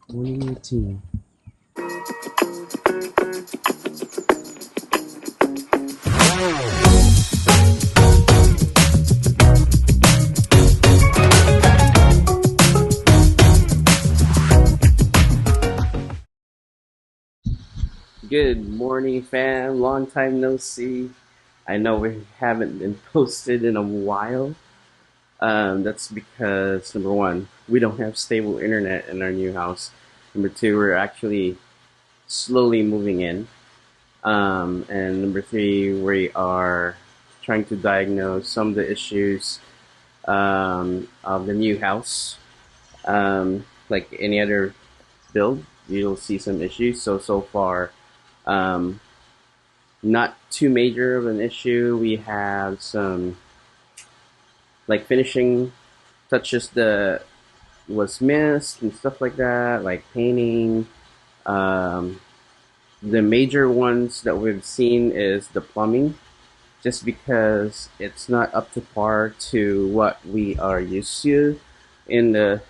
2018. Good morning, fam. Long time no see. I know we haven't been posted in a while. That's because number one, we don't have stable internet in our new house. Number two, we're actually slowly moving in. And number three, we are trying to diagnose some of the issues of the new house. Like any other build, you'll see some issues. So far, um, not too major of an issue. We have some like finishing touches that was missed and stuff like that, like painting. Um, the major ones that we've seen is the plumbing, just because it's not up to par to what we are used to in the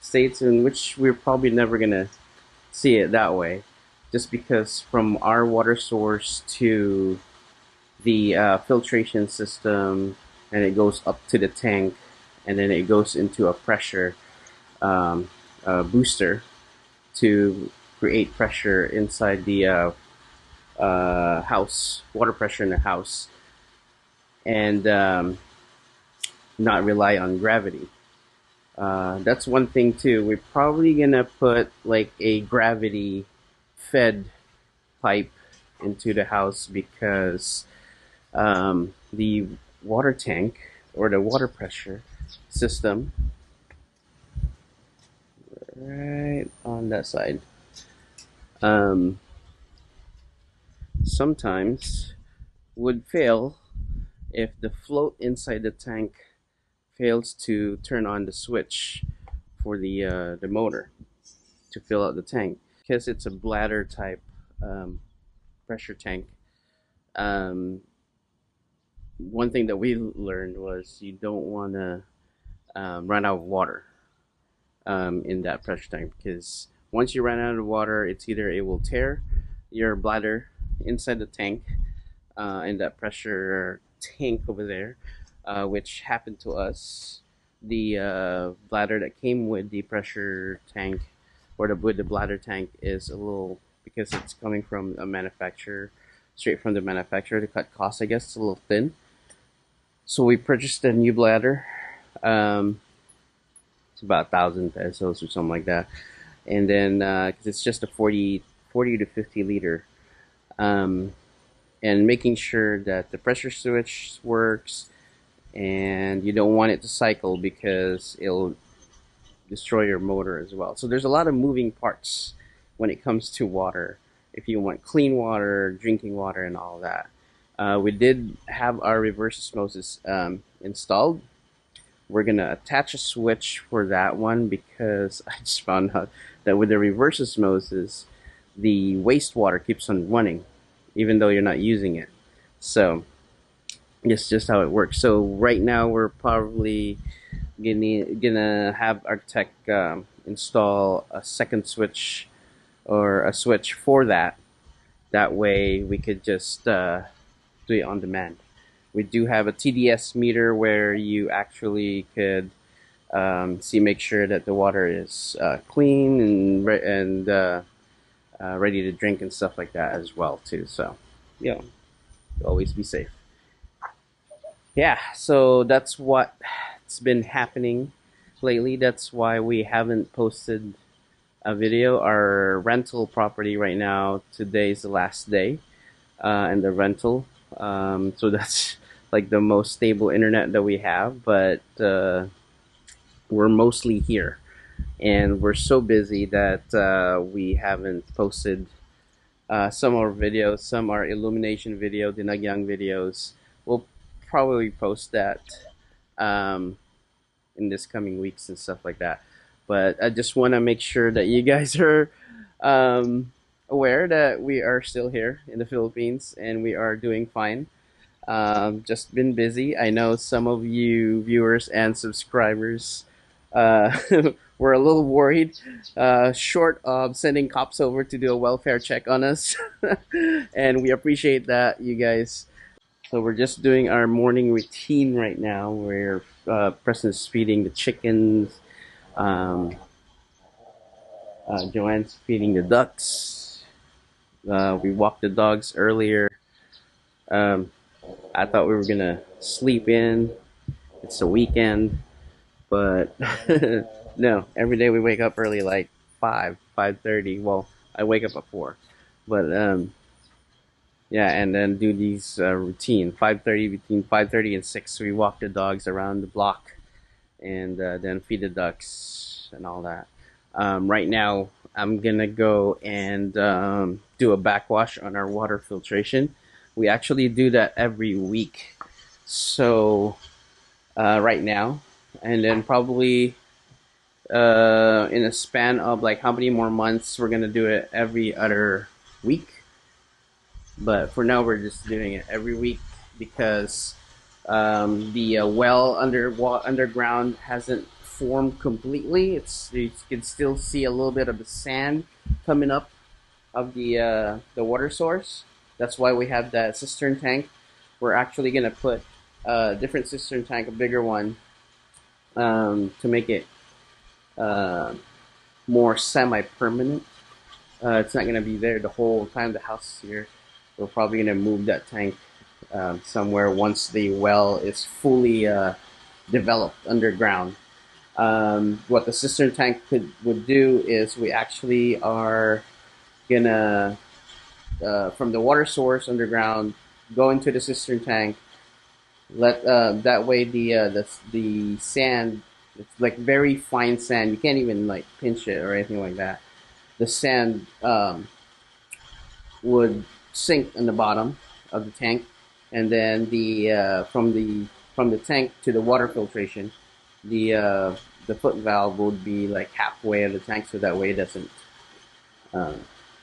states, in which we're probably never gonna see it that way, just because from our water source to the filtration system, and it goes up to the tank, and then it goes into a pressure booster to create pressure inside the house, water pressure in the house, and not rely on gravity. That's one thing too. We're probably gonna put like a gravity fed pipe into the house, because the water tank or the water pressure system right on that side um, sometimes would fail if the float inside the tank fails to turn on the switch for the motor to fill out the tank, because it's a bladder type um, pressure tank. Um, One thing that we learned was you don't want to run out of water in that pressure tank, because once you run out of water, it's either it will tear your bladder inside the tank, in that pressure tank over there, which happened to us. The bladder that came with the pressure tank, or with the bladder tank, is a little, because it's coming from a manufacturer, straight from the manufacturer to cut costs. I guess it's a little thin. So we purchased a new bladder. Um, it's about 1,000 pesos or something like that, and then because it's just a 40 to 50 liter, um, and making sure that the pressure switch works, and you don't want it to cycle because it'll destroy your motor as well. So there's a lot of moving parts when it comes to water. If you want clean water, drinking water, and all that, we did have our reverse osmosis installed. We're gonna attach a switch for that one, because I just found out that with the reverse osmosis, the wastewater keeps on running, even though you're not using it. So it's just how it works. So right now we're probably gonna have our tech install a second switch, or a switch for that. That way we could just do it on demand. We do have a TDS meter where you actually could make sure that the water is clean and ready to drink and stuff like that as well too. So, you know, always be safe. Yeah, so that's what's been happening lately. That's why we haven't posted a video. Our rental property right now, today's the last day, and the rental. So that's like the most stable internet that we have, but we're mostly here, and we're so busy that we haven't posted some of our videos. Some are illumination video, dinagyang videos. We'll probably post that um, in this coming weeks and stuff like that. But I just want to make sure that you guys are aware that we are still here in the Philippines, and we are doing fine. Just been busy. I know some of you viewers and subscribers uh, we're a little worried, short of sending cops over to do a welfare check on us. And we appreciate that, you guys. So we're just doing our morning routine right now, where Preston's feeding the chickens, um, Joanne's feeding the ducks. We walked the dogs earlier. Um, I thought we were gonna sleep in. It's a weekend, but no. Every day we wake up early, like 5:30. Well, I wake up at 4, but yeah, and then do these routine 5:30 between 5:30 and 6. We walk the dogs around the block, and then feed the ducks and all that. Right now, I'm gonna go and do a backwash on our water filtration. We actually do that every week. So right now, and then probably in a span of like how many more months, we're gonna do it every other week. But for now, we're just doing it every week because the well underground hasn't formed completely. You can still see a little bit of the sand coming up of the water source. That's why we have that cistern tank. We're actually gonna put a different cistern tank, a bigger one, to make it more semi-permanent. It's not gonna be there the whole time the house is here. We're probably gonna move that tank somewhere once the well is fully developed underground. What the cistern tank would do is we actually are gonna from the water source underground go into the cistern tank. Let that way the sand, it's like very fine sand. You can't even like pinch it or anything like that. The sand would sink in the bottom of the tank, and then from the tank to the water filtration, the foot valve would be like halfway of the tank, so that way it doesn't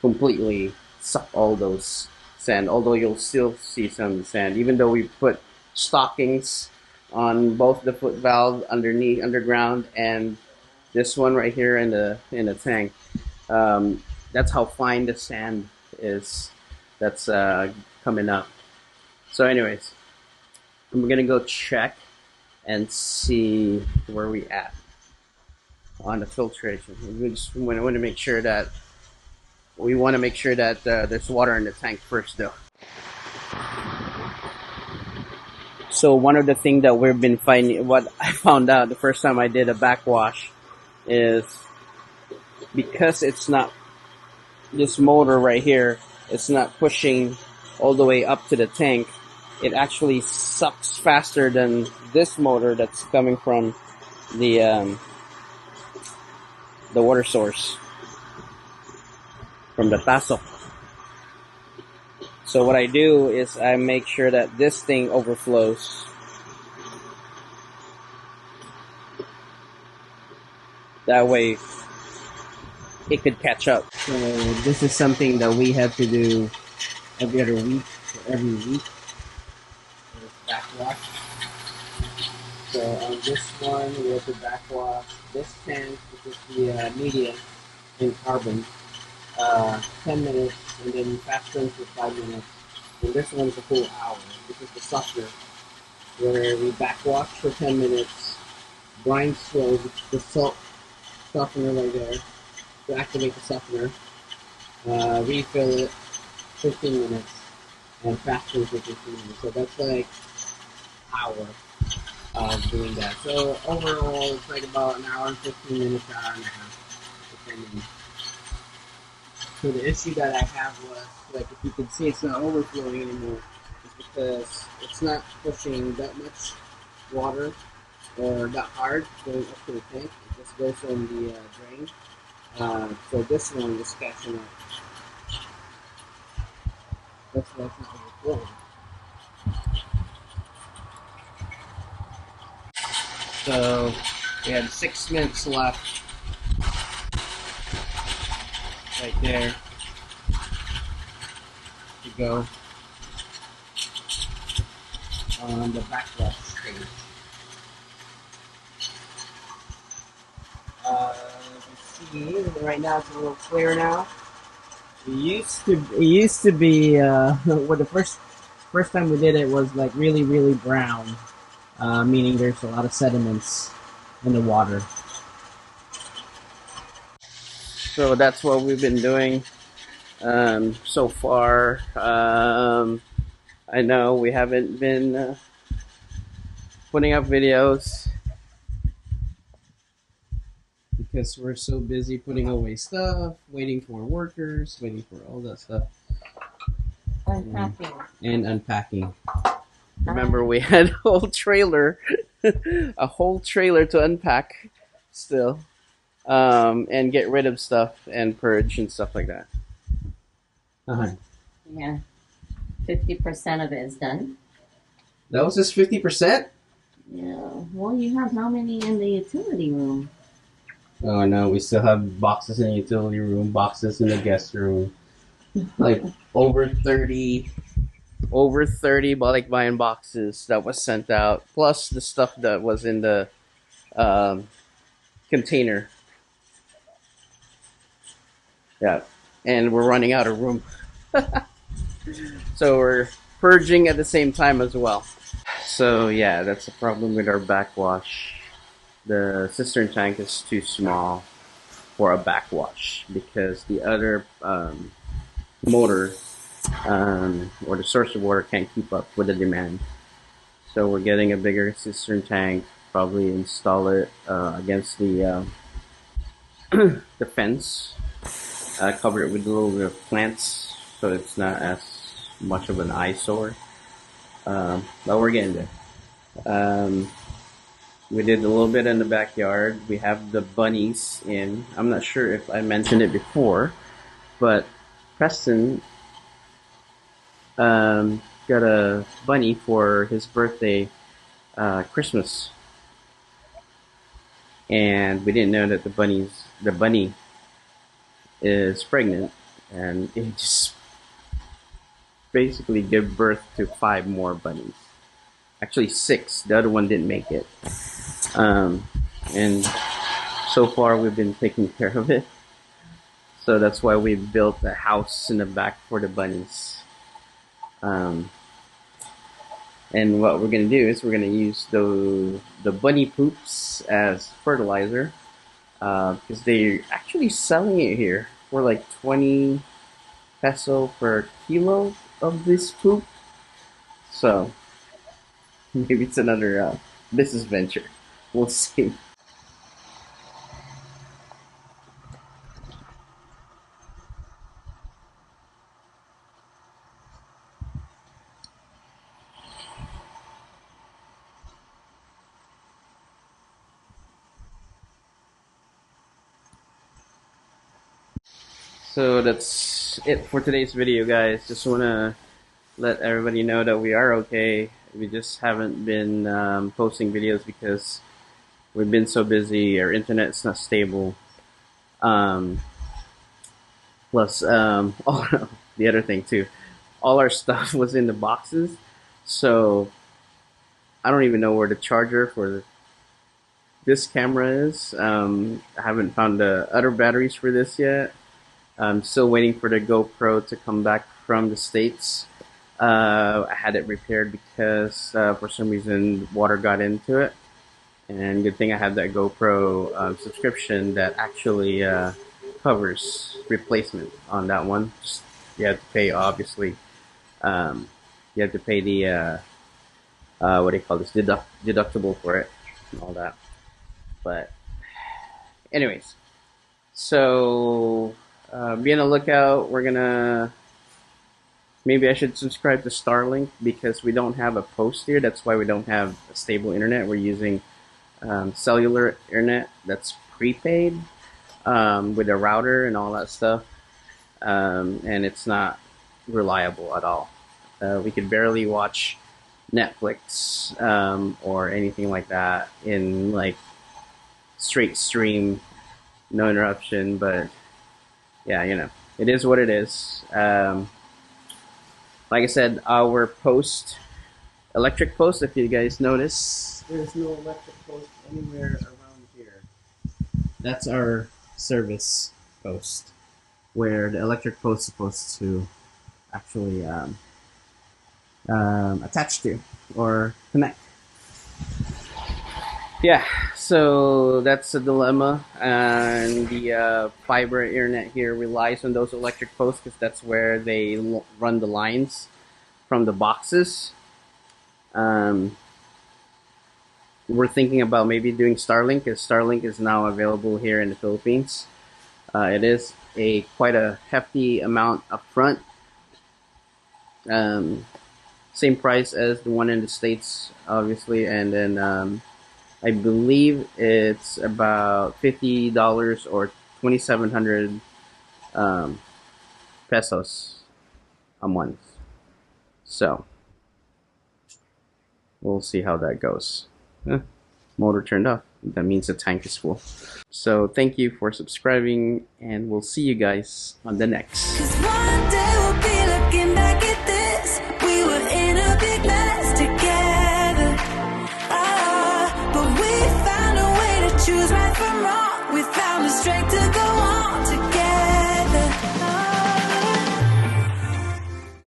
completely suck all those sand. Although you'll still see some sand, even though we put stockings on both the foot valve underground and this one right here in the tank. That's how fine the sand is that's coming up. So anyways, I'm gonna go check and see where we at on the filtration. We just want to make sure that there's water in the tank first, though. So one of the things that we've been finding, what I found out the first time I did a backwash, is because it's not, this motor right here, it's not pushing all the way up to the tank. It actually sucks faster than this motor that's coming from the water source, from the pasok. So what I do is I make sure that this thing overflows. That way it could catch up. So this is something that we have to do every other week, or every week. Backwash. So on this one, we have to backwash this tank, which is the medium in carbon, 10 minutes, and then fast run for 5 minutes. And this one's a full hour. This is the softener, where we backwash for 10 minutes, brine slow, the salt softener right there, to activate the softener, refill it, 15 minutes, and fast run for 15 minutes. So that's like hour of doing that. So overall, it's like about an hour and 15 minutes, an hour and a half, depending. So the issue that I have was, like, if you can see, it's not overflowing anymore. It's because it's not pushing that much water or that hard going up to the tank. It just goes from the drain. So this one is catching up. That's why it's not overflowing. So we had 6 minutes left right there to go on the backwash stage. You see, right now it's a little clear now. It used to be well, the first time we did it was like really brown, meaning there's a lot of sediments in the water. So that's what we've been doing so far. I know we haven't been putting up videos because we're so busy putting away stuff, waiting for workers, waiting for all that stuff. Unpacking. And unpacking. Remember, we had a whole trailer, a whole trailer to unpack still, and get rid of stuff and purge and stuff like that. Yeah. 50% of it is done. That was just 50%? Yeah. Well, you have how many in the utility room? Oh no, we still have boxes in the utility room, boxes in the guest room. Like over 30 buying boxes that was sent out, plus the stuff that was in the container. Yeah, and we're running out of room. So we're purging at the same time as well. So yeah, that's the problem with our backwash. The cistern tank is too small for a backwash because the other motor or the source of water can't keep up with the demand. So we're getting a bigger cistern tank, probably install it against the the fence, cover it with a little bit of plants so it's not as much of an eyesore. But we're getting there. We did a little bit in the backyard. We have the bunnies in. I'm not sure if I mentioned it before, but Preston got a bunny for his birthday, Christmas, and we didn't know that the bunny is pregnant, and it just basically gave birth to 5 more bunnies. Actually 6. The other one didn't make it. And so far we've been taking care of it. So that's why we built a house in the back for the bunnies. And what we're gonna do is we're gonna use the bunny poops as fertilizer, because they're actually selling it here for like 20 peso per kilo of this poop. So maybe it's another business venture. We'll see. So that's it for today's video, guys. Just want to let everybody know that we are okay. We just haven't been posting videos because we've been so busy. Our internet's not stable. Plus, oh, the other thing too, all our stuff was in the boxes, so I don't even know where the charger for this camera is. I haven't found the other batteries for this yet. I'm still waiting for the GoPro to come back from the States. I had it repaired because for some reason water got into it. And good thing I have that GoPro subscription that actually covers replacement on that one. Just, you have to pay, obviously. You have to pay the, what do you call this, deductible for it and all that. But anyways, so be on the lookout. We're gonna, maybe I should subscribe to Starlink because we don't have a post here. That's why we don't have a stable internet. We're using cellular internet that's prepaid with a router and all that stuff, and it's not reliable at all. We could barely watch Netflix or anything like that in like straight stream, no interruption. But yeah, you know, it is what it is. Like I said, our post, electric post, if you guys notice, there's no electric post anywhere around here. that's our service post, where the electric post is supposed to actually attach to or connect. Yeah, so that's a dilemma, and the fiber internet here relies on those electric posts because that's where they run the lines from the boxes. We're thinking about maybe doing Starlink, because Starlink is now available here in the Philippines. It is quite a hefty amount upfront. Same price as the one in the States, obviously, and then I believe it's about $50 or 2,700 pesos a month. So we'll see how that goes. Motor turned off. That means the tank is full. So thank you for subscribing, and we'll see you guys on the next.